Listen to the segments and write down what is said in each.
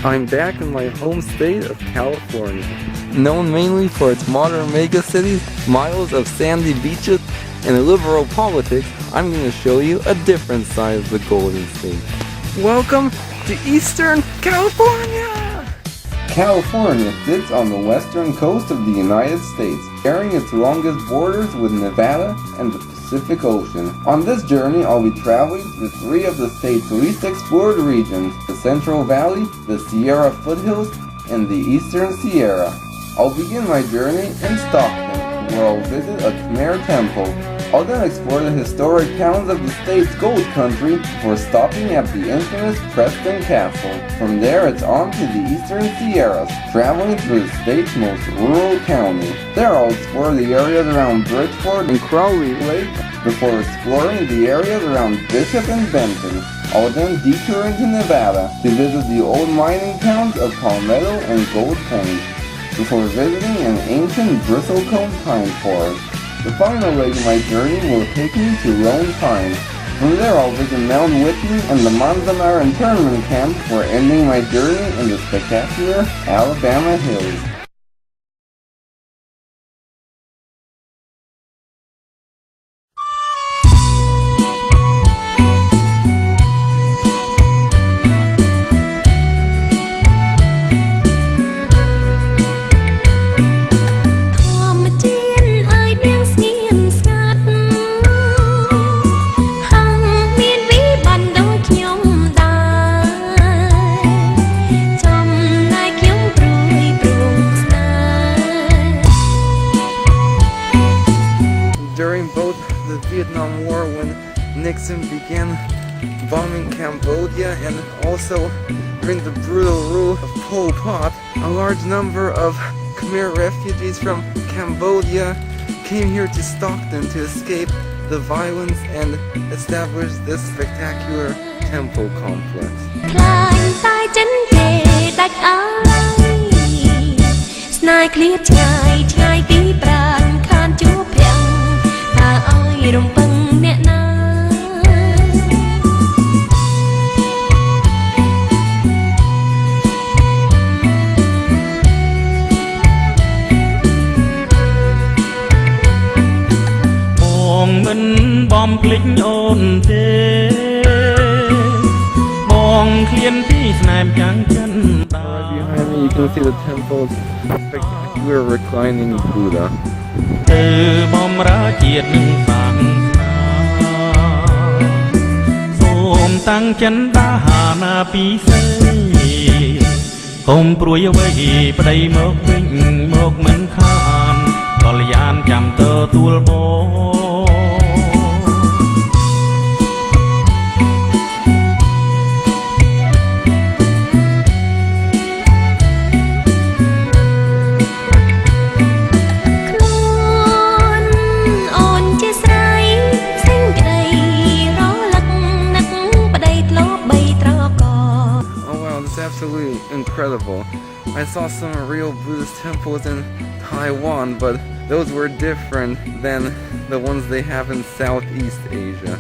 I'm back in my home state of California. Known mainly for its modern megacities, miles of sandy beaches, and liberal politics, I'm going to show you a different side of the Golden State. Welcome to Eastern California! California sits on the western coast of the United States, sharing its longest borders with Nevada and the Pacific Ocean. On this journey, I'll be traveling through three of the state's least explored regions, the Central Valley, the Sierra Foothills, and the Eastern Sierra. I'll begin my journey in Stockton, where I'll visit a Khmer temple. I'll then explore the historic towns of the state's gold country before stopping at the infamous Preston Castle. From there, it's on to the Eastern Sierras, traveling through the state's most rural county. There, I'll explore the areas around Bridgeport and Crowley Lake before exploring the areas around Bishop and Benton. I'll then detour into Nevada to visit the old mining towns of Palmetto and Gold Point before visiting an ancient bristlecone pine forest. The final leg of my journey will take me to Lone Pine. From there I'll visit Mount Whitney and the Manzanar internment camp before ending my journey in the spectacular Alabama Hills. During both the Vietnam War, when Nixon began bombing Cambodia, and also during the brutal rule of Pol Pot, a large number of Khmer refugees from Cambodia came here to Stockton to escape the violence and establish this spectacular temple complex. You can see the temple's spectacular reclining Buddha. Absolutely incredible. I saw some real Buddhist temples in Taiwan, but those were different than the ones they have in Southeast Asia.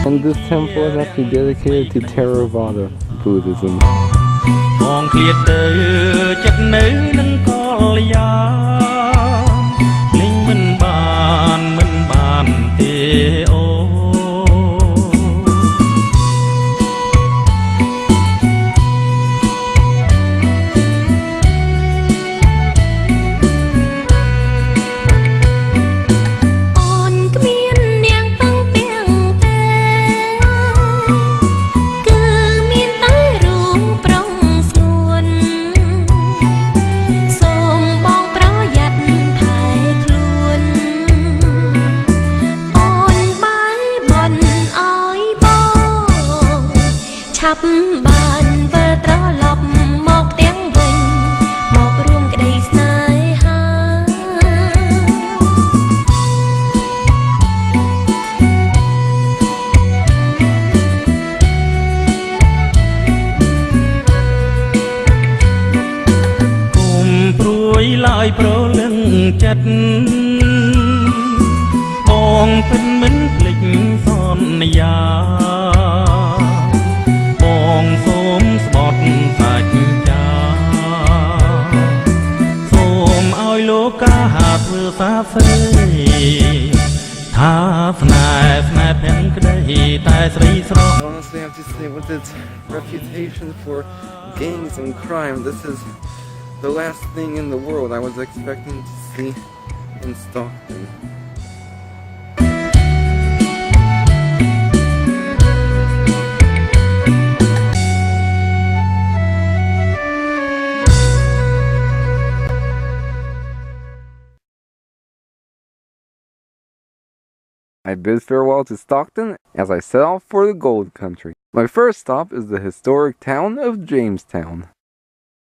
And this temple is actually dedicated to Theravada Buddhism. យប្រលឹងចិត្តបងពិនមិនភ្លេចសន្យាបងសូមស្បត់សាច់ចាសូមឲ្យលោកកាធ្វើសាស្រីថាស្នេហ៍ស្នេហ៍ពេញក្តីតែស្រីស្រស់ Honestly, I have to say, with its reputation for gangs and crime, this is the last thing in the world I was expecting to see in Stockton. I bid farewell to Stockton as I set off for the gold country. My first stop is the historic town of Jamestown.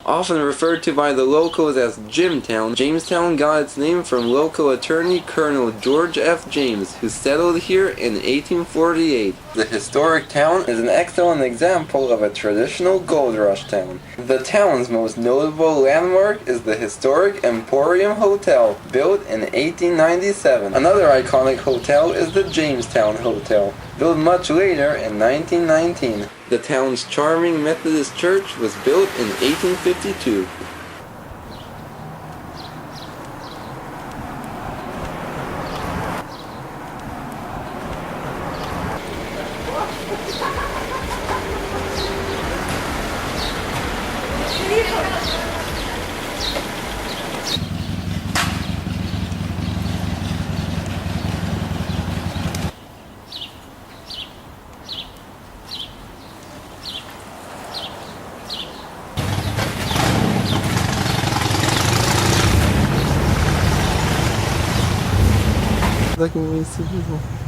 Often referred to by the locals as Jimtown, Jamestown got its name from local attorney Colonel George F. James, who settled here in 1848. The historic town is an excellent example of a traditional gold rush town. The town's most notable landmark is the historic Emporium Hotel, built in 1897. Another iconic hotel is the Jamestown Hotel, built much later in 1919. The town's charming Methodist church was built in 1852. Takim miejscu było.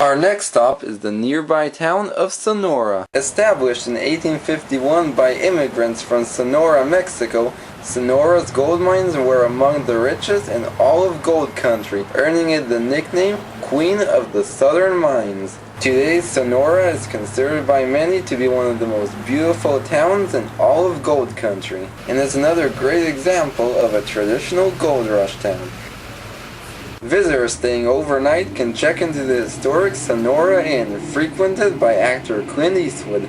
Our next stop is the nearby town of Sonora. Established in 1851 by immigrants from Sonora, Mexico, Sonora's gold mines were among the richest in all of gold country, earning it the nickname Queen of the Southern Mines. Today, Sonora is considered by many to be one of the most beautiful towns in all of gold country, and is another great example of a traditional gold rush town. Visitors staying overnight can check into the historic Sonora Inn, frequented by actor Clint Eastwood.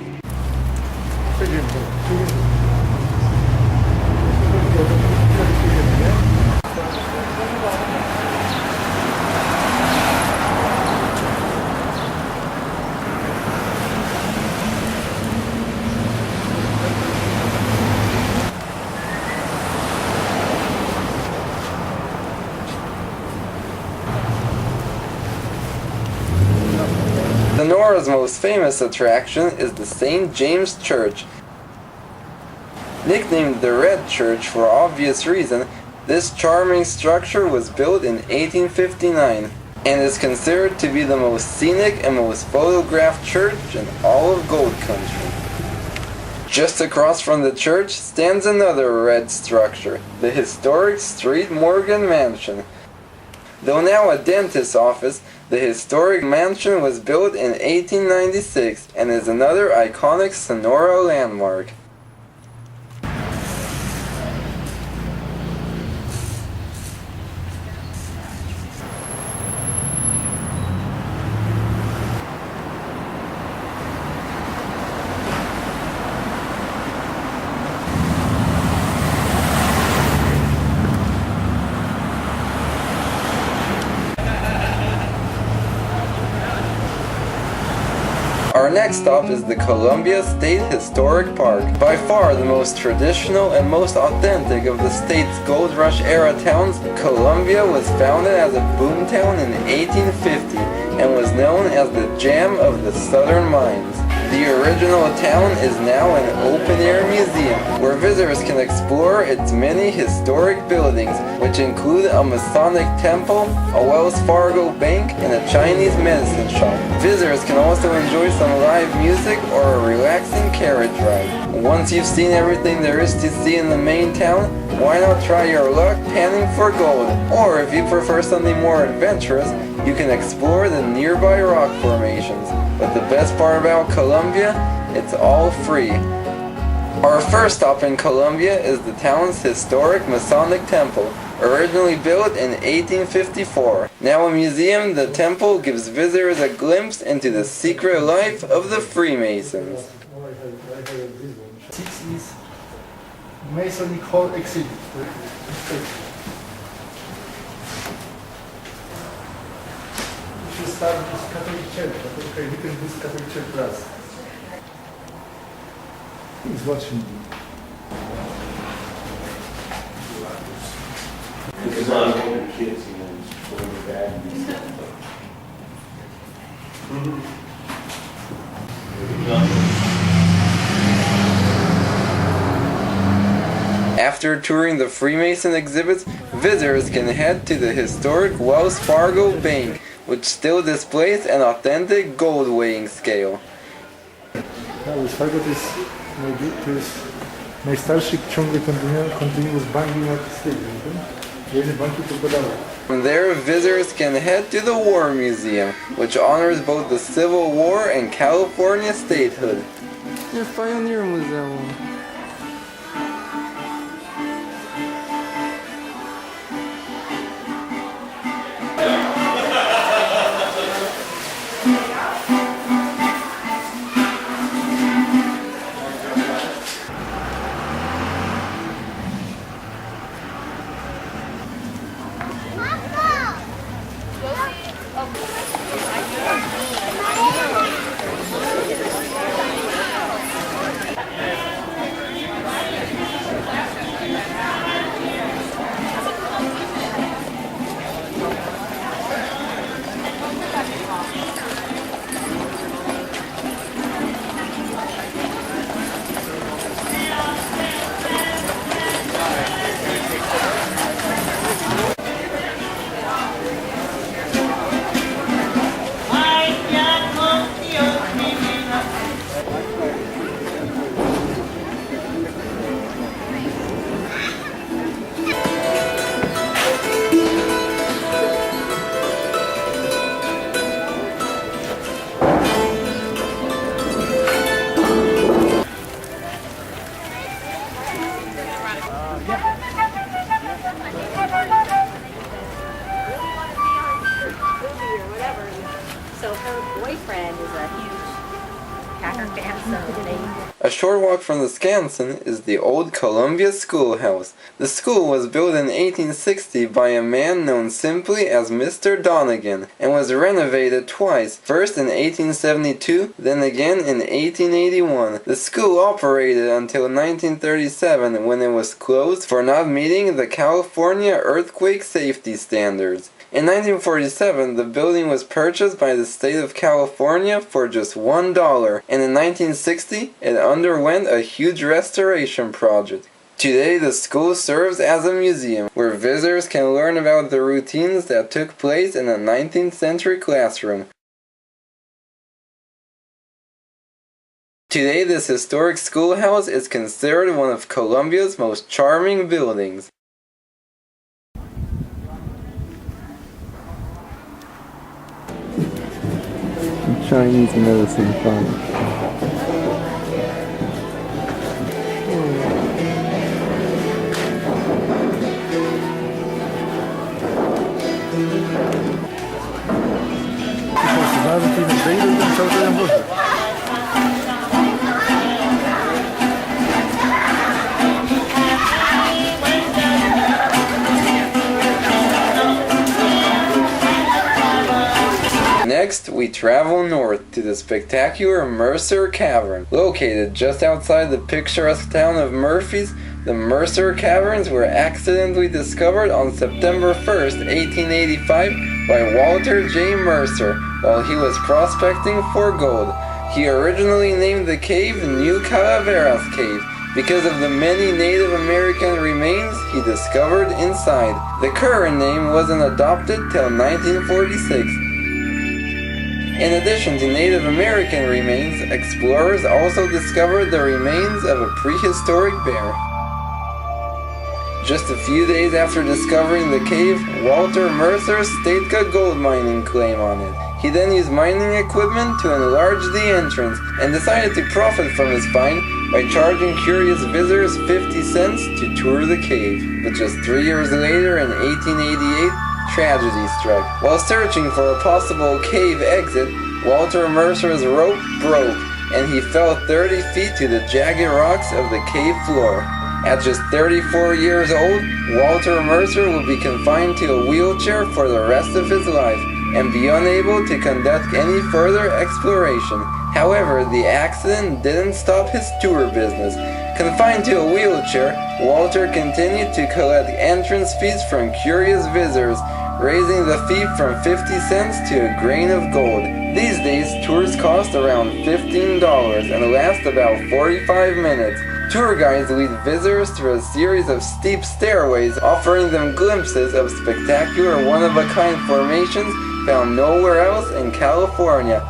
Sonora's most famous attraction is the St. James Church. Nicknamed the Red Church for obvious reason, this charming structure was built in 1859 and is considered to be the most scenic and most photographed church in all of gold country. Just across from the church stands another red structure, the historic Street Morgan Mansion. Though now a dentist's office, the historic mansion was built in 1896 and is another iconic Sonora landmark. Our next stop is the Columbia State Historic Park. By far the most traditional and most authentic of the state's Gold Rush era towns, Columbia was founded as a boomtown in 1850 and was known as the Jam of the Southern Mines. The original town is now an open-air museum where visitors can explore its many historic buildings, which include a Masonic temple, a Wells Fargo bank, and a Chinese medicine shop. Visitors can also enjoy some live music or a relaxing carriage ride. Once you've seen everything there is to see in the main town, why not try your luck panning for gold? Or if you prefer something more adventurous, you can explore the nearby rock formations. But the best part about Columbia, it's all free. Our first stop in Columbia is the town's historic Masonic temple, originally built in 1854. Now a museum, the temple gives visitors a glimpse into the secret life of the Freemasons. 6 is Masonic Hall exhibit. We should start with Catholic Church, but okay, we can do Catholic Church last. He's watching me. Because I was older kids, you know, going to bed and stuff. After touring the Freemason exhibits, visitors can head to the historic Wells Fargo Bank, which still displays an authentic gold weighing scale. Wells Fargo to jest najstarszy ciągle continuous banking na stylu. Jedne banki to podały. From there, visitors can head to the War Museum, which honors both the Civil War and California statehood. Pioneer Museum. A short walk from the Skansen is the old Columbia Schoolhouse. The school was built in 1860 by a man known simply as Mr. Donegan and was renovated twice, first in 1872, then again in 1881. The school operated until 1937 when it was closed for not meeting the California earthquake safety standards. In 1947, the building was purchased by the state of California for just $1, and in 1960, it underwent a huge restoration project. Today, the school serves as a museum, where visitors can learn about the routines that took place in a 19th century classroom. Today, this historic schoolhouse is considered one of Columbia's most charming buildings. Chinese medicine shop. Next, we travel north to the spectacular Mercer Cavern. Located just outside the picturesque town of Murphys, the Mercer Caverns were accidentally discovered on September 1st, 1885 by Walter J. Mercer while he was prospecting for gold. He originally named the cave New Calaveras Cave because of the many Native American remains he discovered inside. The current name wasn't adopted till 1946. In addition to Native American remains, explorers also discovered the remains of a prehistoric bear. Just a few days after discovering the cave, Walter Mercer staked a gold mining claim on it. He then used mining equipment to enlarge the entrance and decided to profit from his find by charging curious visitors 50 cents to tour the cave. But just 3 years later, in 1888, tragedy struck. While searching for a possible cave exit, Walter Mercer's rope broke and he fell 30 feet to the jagged rocks of the cave floor. At just 34 years old, Walter Mercer will be confined to a wheelchair for the rest of his life and be unable to conduct any further exploration. However, the accident didn't stop his tour business. Confined to a wheelchair, Walter continued to collect entrance fees from curious visitors, raising the fee from 50 cents to a grain of gold. These days, tours cost around $15 and last about 45 minutes. Tour guides lead visitors through a series of steep stairways, offering them glimpses of spectacular one-of-a-kind formations found nowhere else in California.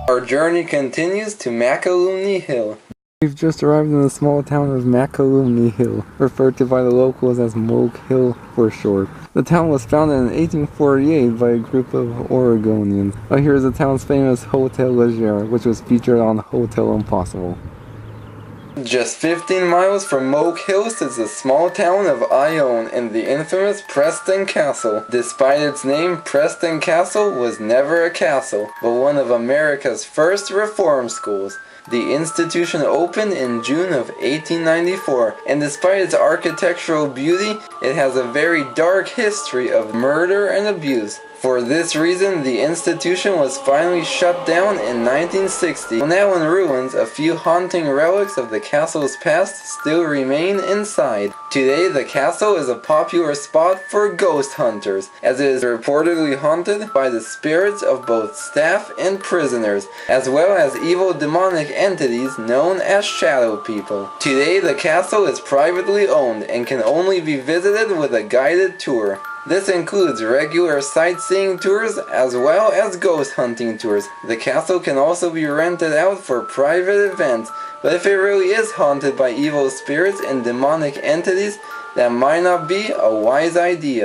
Our journey continues to Mokelumne Hill. We've just arrived in the small town of Mokelumne Hill, referred to by the locals as Moke Hill for short. The town was founded in 1848 by a group of Oregonians. Here is the town's famous Hotel Leger, which was featured on Hotel Impossible. Just 15 miles from Moke Hill sits the small town of Ione and the infamous Preston Castle. Despite its name, Preston Castle was never a castle, but one of America's first reform schools. The institution opened in June of 1894, and despite its architectural beauty, it has a very dark history of murder and abuse. For this reason, the institution was finally shut down in 1960. Now in ruins, a few haunting relics of the castle's past still remain inside. Today, the castle is a popular spot for ghost hunters, as it is reportedly haunted by the spirits of both staff and prisoners, as well as evil demonic entities known as shadow people. Today, the castle is privately owned and can only be visited with a guided tour. This includes regular sightseeing tours as well as ghost hunting tours. The castle can also be rented out for private events, but if it really is haunted by evil spirits and demonic entities, that might not be a wise idea.